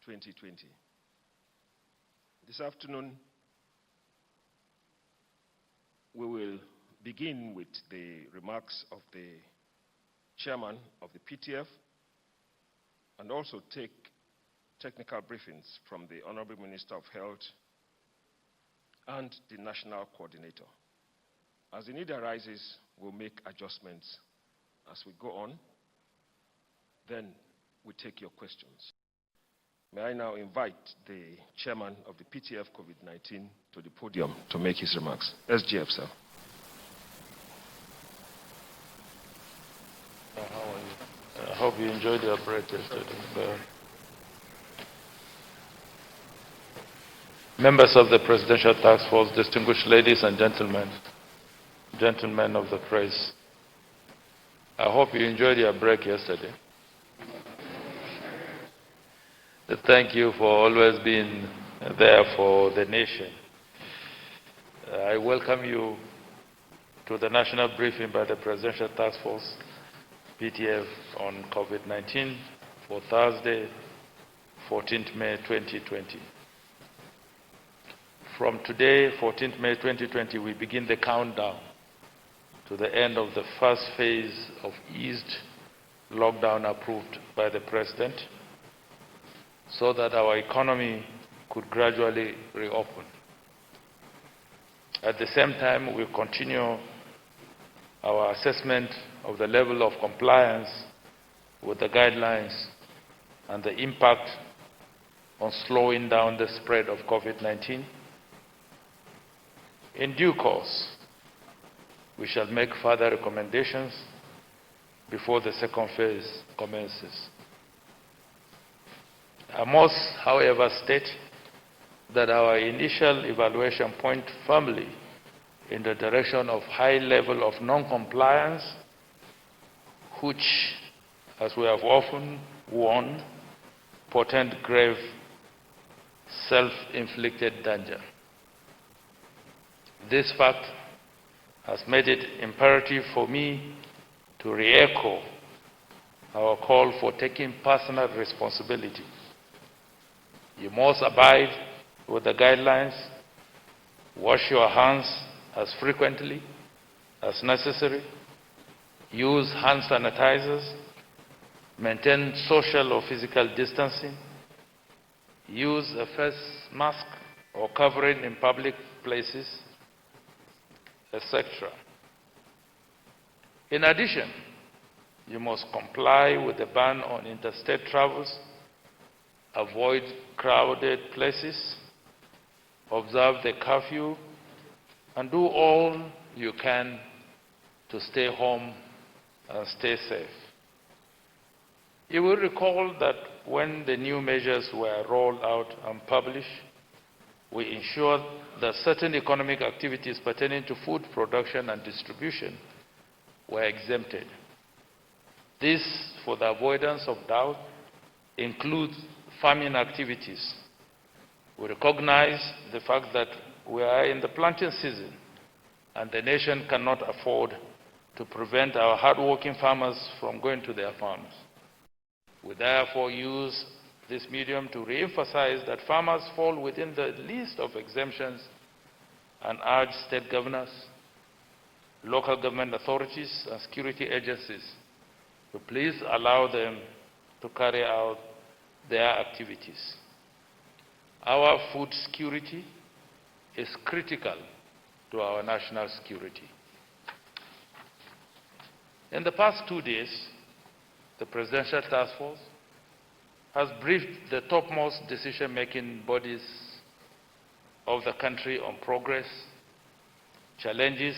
2020. This afternoon, we will begin with the remarks of the chairman of the PTF and also take technical briefings from the Honorable Minister of Health and the National Coordinator. As the need arises, we'll make adjustments as we go on. Then we take your questions. May I now invite the chairman of the PTF COVID-19 to the podium to make his remarks. SGF, sir. How are you? I hope you enjoyed your break yesterday. Members of the Presidential Task Force, distinguished ladies and gentlemen, gentlemen of the press, I hope you enjoyed your break yesterday. Thank you for always being there for the nation. I welcome you to the national briefing by the Presidential Task Force, PTF, on COVID-19 for Thursday, 14th May 2020. From today, 14th May 2020, we begin the countdown to the end of the first phase of eased lockdown approved by the President, so that our economy could gradually reopen. At the same time, we continue our assessment of the level of compliance with the guidelines and the impact on slowing down the spread of COVID-19. In due course, we shall make further recommendations before the second phase commences. I must, however, state that our initial evaluation points firmly in the direction of high level of non-compliance, which, as we have often warned, portend grave self-inflicted danger. This fact has made it imperative for me to re-echo our call for taking personal responsibility. You must abide with the guidelines, wash your hands as frequently as necessary, use hand sanitizers, maintain social or physical distancing, use a face mask or covering in public places, etc. In addition, you must comply with the ban on interstate travels, avoid crowded places, observe the curfew, and do all you can to stay home and stay safe. You will recall that when the new measures were rolled out and published, we ensured that certain economic activities pertaining to food production and distribution were exempted. This, for the avoidance of doubt, includes farming activities. We recognize the fact that we are in the planting season and the nation cannot afford to prevent our hardworking farmers from going to their farms. We therefore use this medium to re-emphasize that farmers fall within the list of exemptions and urge state governors, local government authorities, and security agencies to please allow them to carry out their activities. Our food security is critical to our national security. In the past 2 days, the Presidential Task Force has briefed the topmost decision-making bodies of the country on progress, challenges,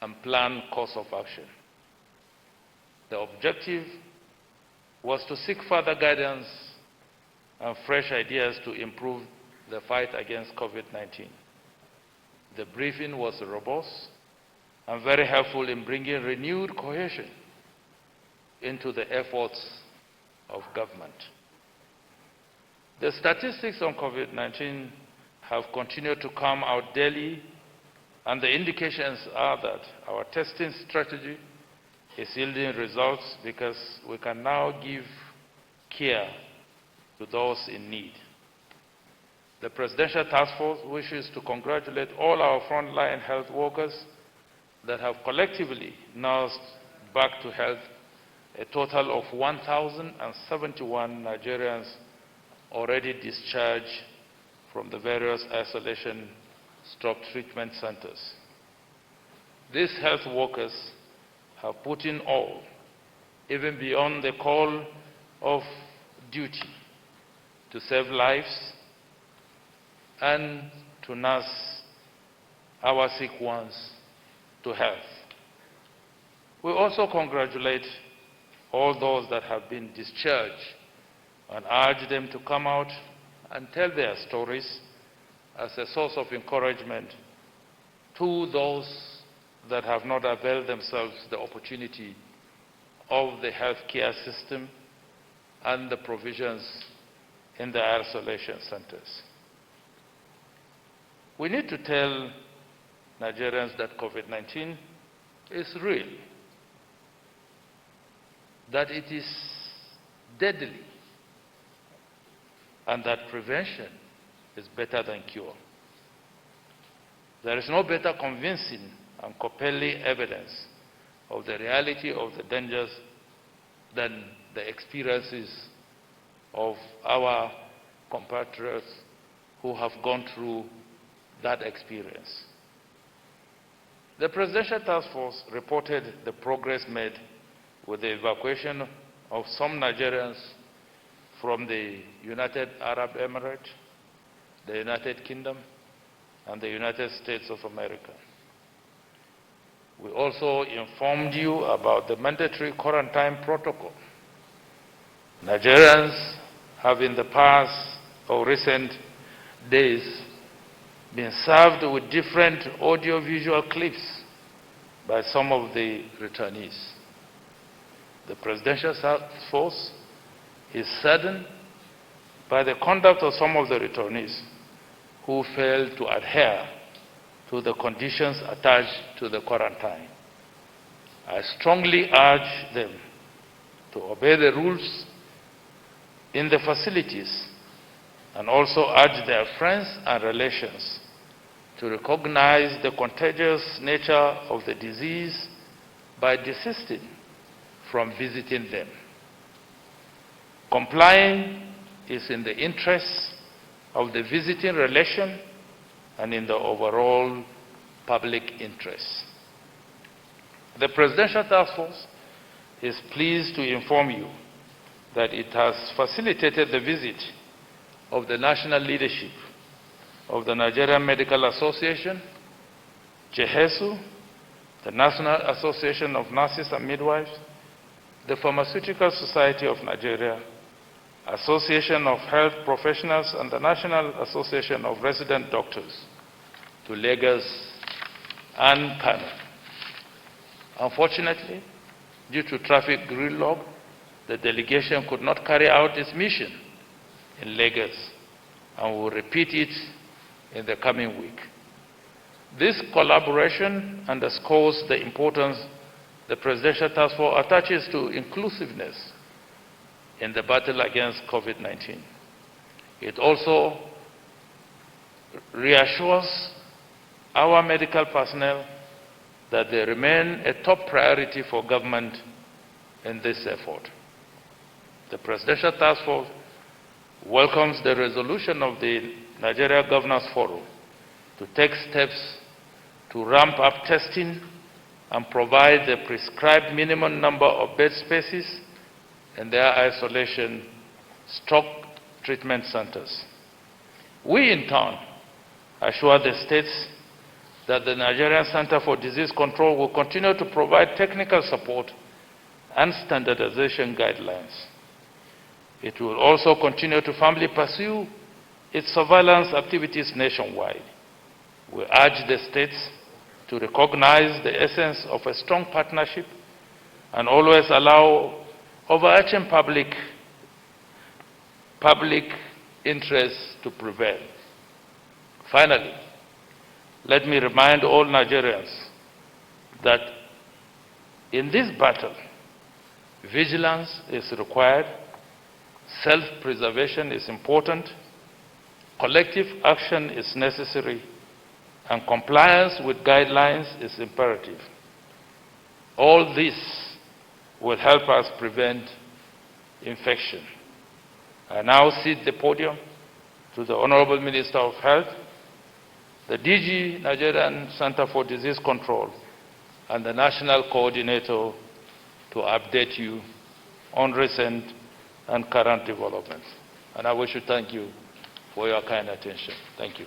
and planned course of action. The objective was to seek further guidance and fresh ideas to improve the fight against COVID-19. The briefing was robust and very helpful in bringing renewed cohesion into the efforts of government. The statistics on COVID-19 have continued to come out daily, and the indications are that our testing strategy is yielding results because we can now give care to those in need. The Presidential Task Force wishes to congratulate all our frontline health workers that have collectively nursed back to health a total of 1,071 Nigerians already discharged from the various isolation/treatment centers. These health workers have put in all, even beyond the call of duty, to save lives and to nurse our sick ones to health. We also congratulate all those that have been discharged and urge them to come out and tell their stories as a source of encouragement to those that have not availed themselves the opportunity of the healthcare system and the provisions in the isolation centers. We need to tell Nigerians that COVID-19 is real, that it is deadly, and that prevention is better than cure. There is no better convincing and compelling evidence of the reality of the dangers than the experiences of our compatriots who have gone through that experience. The Presidential Task Force reported the progress made with the evacuation of some Nigerians from the United Arab Emirates, the United Kingdom, and the United States of America. We also informed you about the mandatory quarantine protocol. Nigerians have in the past or recent days been served with different audio-visual clips by some of the returnees. The Presidential Task Force is saddened by the conduct of some of the returnees who failed to adhere to the conditions attached to the quarantine. I strongly urge them to obey the rules in the facilities and also urge their friends and relations to recognize the contagious nature of the disease by desisting from visiting them. Complying is in the interests of the visiting relation and in the overall public interest. The Presidential Task Force is pleased to inform you that it has facilitated the visit of the national leadership of the Nigerian Medical Association, JHESU, the National Association of Nurses and Midwives, the Pharmaceutical Society of Nigeria, Association of Health Professionals, and the National Association of Resident Doctors to Lagos and Kano. Unfortunately, due to traffic gridlock, the delegation could not carry out its mission in Lagos and will repeat it in the coming week. This collaboration underscores the importance the Presidential Task Force attaches to inclusiveness in the battle against COVID-19. It also reassures our medical personnel that they remain a top priority for government in this effort. The Presidential Task Force welcomes the resolution of the Nigeria Governors Forum to take steps to ramp up testing and provide the prescribed minimum number of bed spaces in their isolation/treatment centers. We, in turn, assure the states that the Nigerian Center for Disease Control will continue to provide technical support and standardization guidelines. It will also continue to firmly pursue its surveillance activities nationwide. We urge the states to recognize the essence of a strong partnership and always allow overarching public interests to prevail. Finally, let me remind all Nigerians that in this battle, vigilance is required Self-preservation is important, collective action is necessary, and compliance with guidelines is imperative. All this will help us prevent infection. I now cede the podium to the Honorable Minister of Health, the DG Nigerian Center for Disease Control, and the National Coordinator to update you on recent and current developments. And I wish to thank you for your kind attention. Thank you.